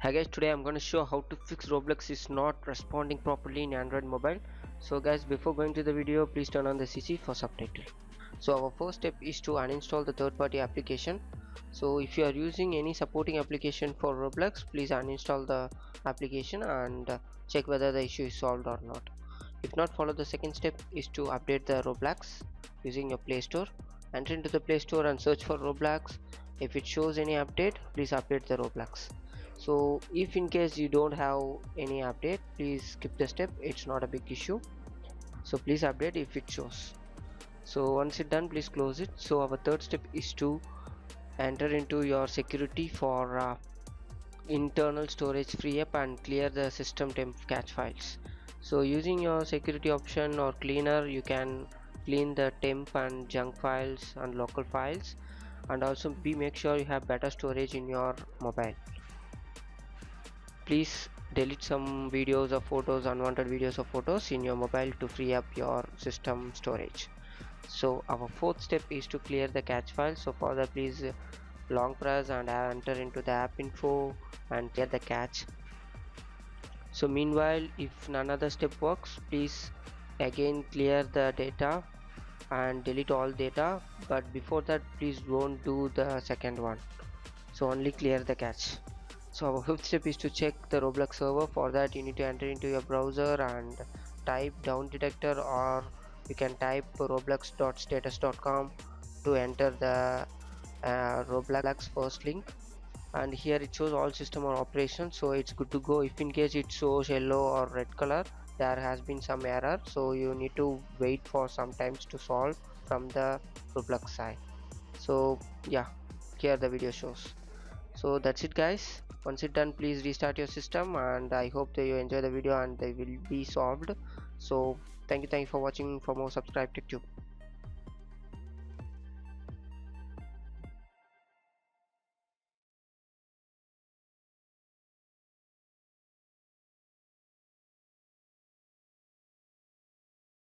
Hi guys, today I'm going to show how to fix Roblox is not responding properly in Android mobile. So guys, before going to the video, please turn on the CC for subtitle. So our first step is to uninstall the third-party application. So if you are using any supporting application for Roblox, please uninstall the application and check whether the issue is solved or not. If not, follow the second step is to update the Roblox using your Play Store. Enter into the Play Store and search for Roblox. If it shows any update, please update the Roblox. So if in case you don't have any update, please skip the step, it's not a big issue. So please update if it shows. So once it's done, please close it. So our third step is to enter into your security for internal storage free up and clear the system temp cache files. So using your security option or cleaner, you can clean the temp and junk files and local files, and also make sure you have better storage in your mobile. Please delete some videos or photos, unwanted videos or photos in your mobile to free up your system storage. So our fourth step is to clear the cache file. So for that, please long press and enter into the app info and clear the cache. So meanwhile, if none other step works, please again clear the data and delete all data, but before that please don't do the second one. So only clear the cache. So our fifth step is to check the Roblox server. For that, you need to enter into your browser and type down detector, or you can type roblox.status.com to enter the Roblox first link, and here it shows all system or operation, so it's good to go. If in case it shows yellow or red color, there has been some error, so you need to wait for some times to solve from the Roblox side. So yeah, here the video shows. So that's it guys. Once it's done, please restart your system, and I hope that you enjoy the video and they will be solved. So thank you for watching. For more, subscribe to YouTube.